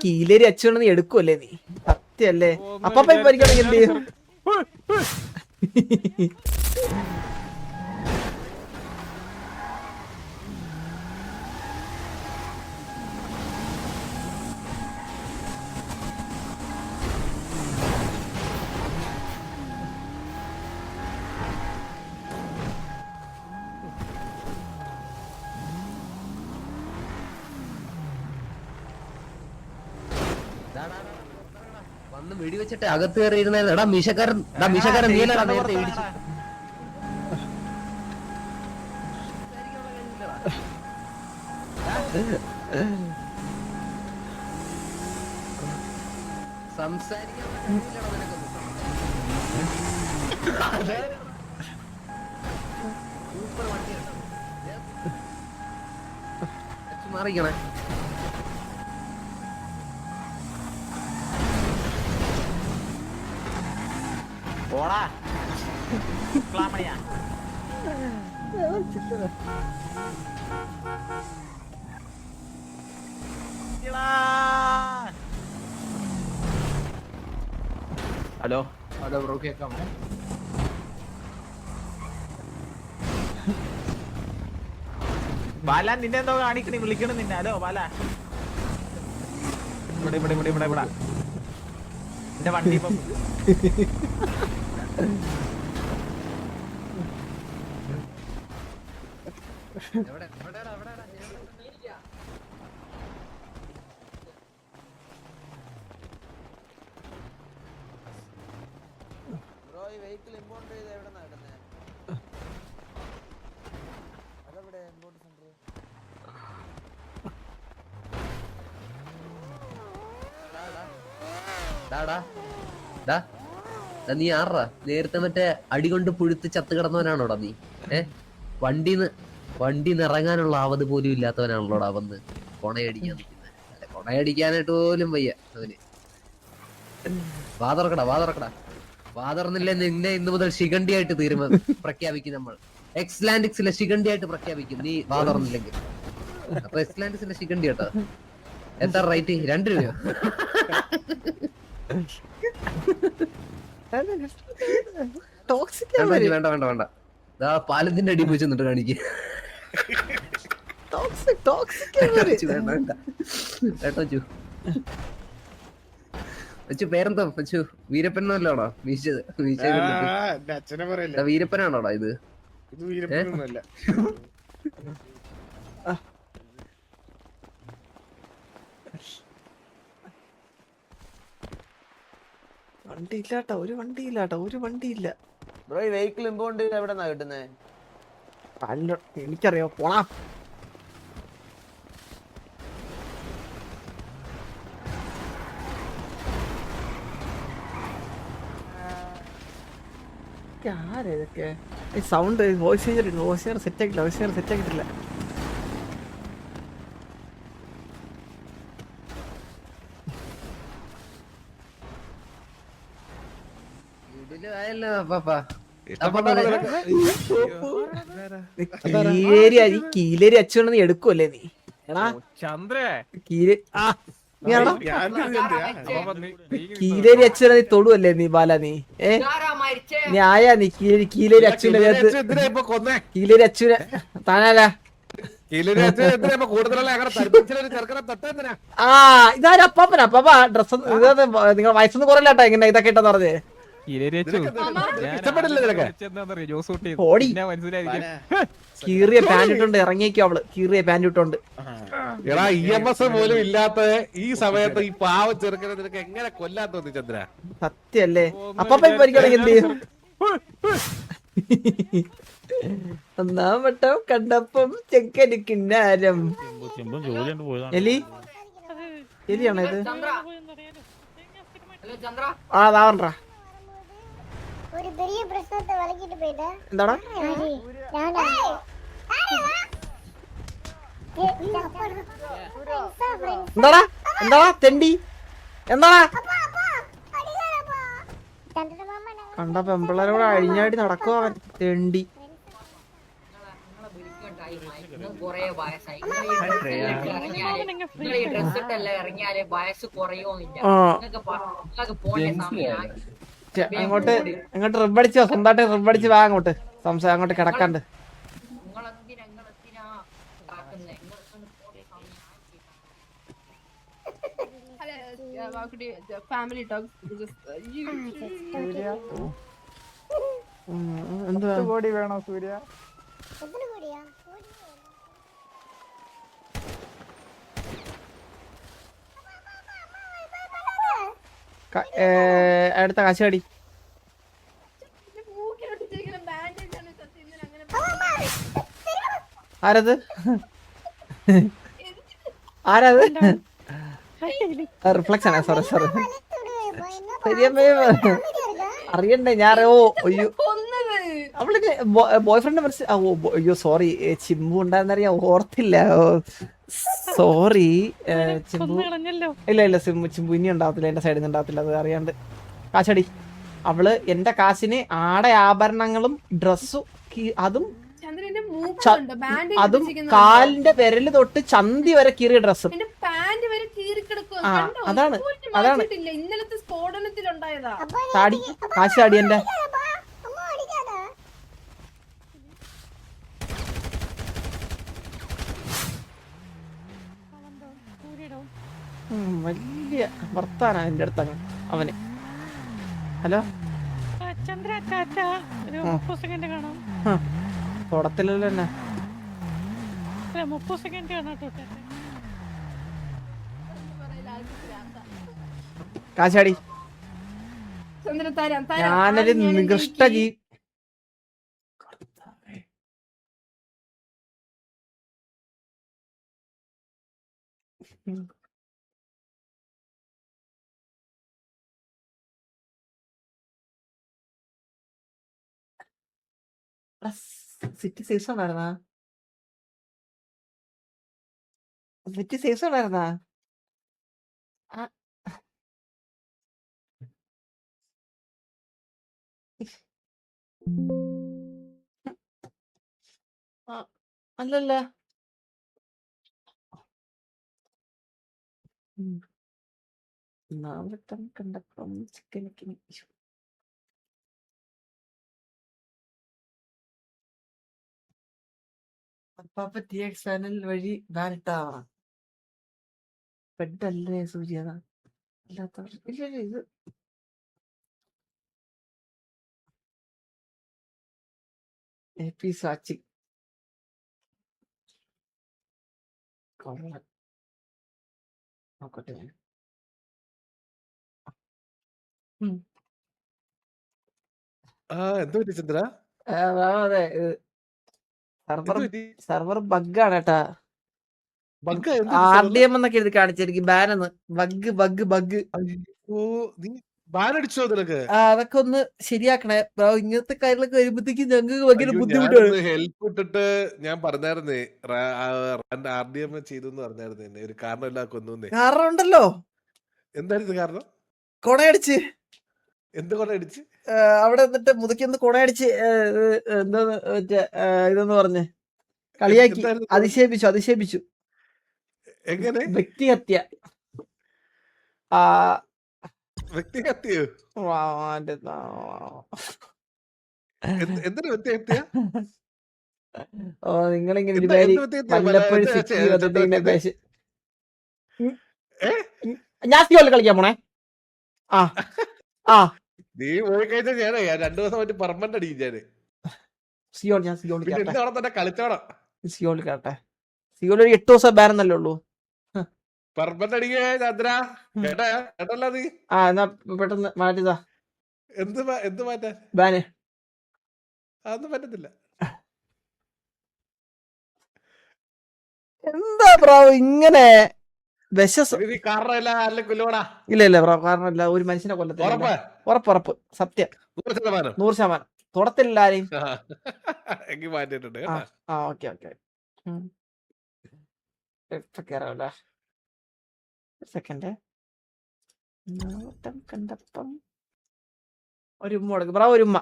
കീലേരി അച്ഛനെ നീ എടുക്കുവല്ലേ നീ സത്യല്ലേ അപ്പൊ പരിക്കണെങ്കിൽ എന്ത് ചെയ്യും വന്ന് വെടിവെച്ചിട്ട് അകത്ത് കയറിയിരുന്ന മീശക്കാരൻ നീലടാ നേരത്തെ ഇടിച്ചു സംസാരിക്കാൻ സൂപ്പർ വണ്ടിയാണ് മാറിക്കണേ പോടാ ക്ലാമണിയാ ഹലോ ഹലോ ബ്രോ കേൾക്കാമോ? ബാല നിന്നെ എന്തോ കാണിക്കണി വിളിക്കണം നിന്നെ. ഹലോ ബാല ഇവിടെ ഇവിടെ ഇവിടെ ഇവിടെ ഇവിടെ എന്റെ വണ്ടി ഇപ്പം നീ ആറാ നേരത്തെ മറ്റേ അടികൊണ്ട് പുഴുത്ത് ചത്ത് കിടന്നവനാണോടാ നീ? വണ്ടിന്ന് ഇറങ്ങാനുള്ള ആവത് പോലും ഇല്ലാത്തവനാണല്ലോടാ വന്ന് കൊണയടിക്കാൻ നിൽക്കുന്നത്. അല്ല കൊണയടിക്കാനായിട്ട് പോലും വയ്യ അവന്. വാതറന്നില്ലേ നിന്നെ ഇന്ന് മുതൽ ശിഖണ്ഡിയായിട്ട് പ്രഖ്യാപിക്കും നമ്മൾ. എക്സ്ലാൻഡിക്സിലെ ശിഖണ്ഡിയായിട്ട് പ്രഖ്യാപിക്കും നീ വാതറന്നില്ലെങ്കിൽ. അപ്പൊ എക്സ്ലാൻഡിക്സിലെ ശിഖണ്ഡി കേട്ടോ. എത്ര റേറ്റ്? 2 രൂപയോ? വേണ്ട വേണ്ട വേണ്ട. പാലത്തിന്റെ അടി പോയി ചെന്നിട്ട് കാണിക്ക്. പേരെന്തോ വെച്ചു? വീരപ്പനല്ലോടാ വീശത്? വീരപ്പനാണോടാ ഇത്? വണ്ടിയില്ലാട്ടോ, ഒരു വണ്ടിയില്ല. ബ്രോ ഈ വെഹിക്കിൾ ഇമ്പോണ്ട് എവിടെന്നാ കിട്ടുന്നേ? എനിക്കറിയോ പോണാ. ആരൊക്കെ സൗണ്ട് വോയിസ് സെറ്റ് ആക്കിയിട്ടില്ല. കീലേരി അച്ഛനെ നീ എടുക്കുവല്ലേ നീ? കീലേരി അച്ഛനെ നീ തൊടുവല്ലേ നീ ബാല? നീ നീ ആയാ നീ കീലേരി അച്ഛനെ കീലേരി അച്ഛനെ താനാലാ? ഇതാരും അപ്പാപ്പ ഡ്രസ് നിങ്ങൾ വയസ്സൊന്നും കുറയില്ലാട്ടോ. എങ്ങനെ ഇതൊക്കെ ഇട്ടെന്ന് പറഞ്ഞേ കീറിയ പാന്റ് ഇട്ടോണ്ട് ഇറങ്ങിയേക്കോ അവള്. കീറിയ പാന്റ് ഇട്ടോണ്ട് EMS പോലും ഇല്ലാത്ത ഈ സമയത്ത് ഈ പാവ ചെറുക്കനെ നിനക്ക് എങ്ങനെ കൊല്ലാൻ തോന്നി ചന്ദ്ര? സത്യല്ലേ? അപ്പാപ്പ പരിക്കണെങ്കിൽ എന്ത് ചെയ്യും? ഒന്നാം വട്ടം കണ്ടപ്പം ചെക്കന് കിന്നാരം. എലിയാണോ ഇത്? അതാവണ്ടാ. എന്താടാ എന്താടാ എന്താടാ തെണ്ടി എന്താടാ? കണ്ട പെമ്പിള്ളേരോട് അഴിഞ്ഞാടി നടക്കുവോ അവൻ തെണ്ടി. കൊറേ വയസ്സായി നിങ്ങൾ ഈ ഡ്രസ് ഇട്ടല്ലേ ഇറങ്ങിയാല് വയസ്സ് കുറയോന്നില്ല. നിങ്ങൾക്ക് പോയ സമയമായി. അങ്ങോട്ട് റിബടിച്ചോ, സ്വന്തമായിട്ട് റിബടിച്ച് വാ അങ്ങോട്ട്. സംസാരം അങ്ങോട്ട് കിടക്കാണ്ട്. നിങ്ങളെന്തിനാ കാക്കുന്നേ? ഫാമിലി ടോക്സ് എന്തുവാ കോടി വേണോ സൂര്യ? അടുത്ത കാശടി. ആരത്? ആരത്? റിഫ്ലക്ഷൻ ആണ്. സോറി അറിയണ്ടേ ഞാൻ. ഓ അയ്യോ അവൾക്ക് ബോയ് ഫ്രണ്ട് അയ്യോ സോറി. ചിമ്പു ഉണ്ടായിരുന്നറിയാം, ഓർത്തില്ല. സോറി ചിമ്പു. ഇല്ല ചിമ്പു ഇനി ഉണ്ടാവത്തില്ല, എന്റെ സൈഡിൽ നിന്ന് ഉണ്ടാവത്തില്ല, അത് അറിയാണ്ട്. കാശടി. അവള് എന്റെ കാശിന് ആടെ ആഭരണങ്ങളും ഡ്രസ്സും അതും കാലിന്റെ വിരല് തൊട്ട് ചന്തി വരെ കീറിയ ഡ്രസ്സും. അതാണ് ഇന്നലത്തെ സ്ഫോടനത്തിലുണ്ടായതാ. താടി കാശ് താടി എന്റെ. വലിയ വർത്താനാ എന്റെ അടുത്ത് അവന്. ഹലോ തൊടത്തില്ലല്ലോ എന്നെ. കാശാടി. ഞാനൊരു നികൃഷ്ട സിറ്റി സേവ്സ് ഉണ്ടായിരുന്നാ? സിറ്റി സേവ്സ് ഉണ്ടായിരുന്നാ? അല്ലല്ല നാളെ കണ്ടപ്പം ചിക്കൻ അപ്പാപ്പ ടി എക്സ് ചാനൽ വഴി ബാനിട്ടാവാം. പെട്ടല്ലേ സൂര്യ? അല്ലാത്ത ഇല്ല ഇത് സാച്ചി നോക്കട്ടെ. എന്ത് പറ്റി ചന്ദ്ര? അതെ സെർവർ ബഗ്ഗാണ് കേട്ടാ. RDM എന്നൊക്കെ എഴുതി കാണിച്ചിരിക്കും. ബാനെന്ന് ബഗ്. അതൊക്കെ ഒന്ന് ശരിയാക്കണേ. ഇങ്ങനത്തെ കാര്യങ്ങളൊക്കെ വരുമ്പോഴത്തേക്കും ഞങ്ങൾക്ക് ഭയങ്കര ബുദ്ധിമുട്ടാണ്. ഹെൽപ്പ് ഇട്ടിട്ട് ഞാൻ പറഞ്ഞായിരുന്നേ, RDM ചെയ്തു പറഞ്ഞായിരുന്നേ. ഒരു കാരണമില്ല കൊന്നു. കാരണം ഉണ്ടല്ലോ. എന്തായിരുന്നു കാരണം? കൊണയടിച്ച്. എന്ത് കൊണയടിച്ച്? അവിടെ എന്നിട്ട് മുതുക്കിന്ന് കൊണയടിച്ച് എന്താന്ന് മറ്റേ ഇതെന്ന് പറഞ്ഞ് കളിയാക്കി അധിക്ഷേപിച്ചു. എങ്ങനെ? വ്യക്തിഹത്യ. വ്യക്തിഹത്യോ? എന്തൊരു വ്യക്തിഹത്യ? ഓ നിങ്ങളിങ്ങനെ ഒരുപാട് വല്ലപ്പോഴും ഞാൻ സിയോളിൽ കളിക്കാൻ പോണേ. നീ പോയി കഴിഞ്ഞാൽ ഞാനേ 2 ദിവസം പറ്റി പെർമനന്റ് അടിക്കും ഞാന്. ഞാൻ സിയോളിൽ കളിച്ചോടാം. സിയോളിൽ കേട്ടെ. സിയോളിൽ ഒരു 8 ദിവസം ബാൻ എന്നല്ലേ ഉള്ളൂ. പെർമനന്റ് അടിക്കേ ചന്ദ്ര. കേട്ടല്ലോ നീ. എന്നാ പെട്ടെന്ന് മാറ്റിതാ. എന്ത് മാറ്റാൻ? ബാന്. അതൊന്നും പറ്റത്തില്ല. എന്താ ബ്രോ ഇങ്ങനെ ഇല്ല ബ്രോ, കാരണമില്ല. ഒരു മനുഷ്യനെ കൊല്ലത്തില്ല. ഉറപ്പ് സത്യം 100%. തുടത്തില്ല ആരെയും. ഓക്കെ കേറാവല്ലേ. സെക്കൻഡ് കണ്ടപ്പം ഒരു ഉമ്മ കൊടുക്കും ബ്രോ. ഒരു ഉമ്മ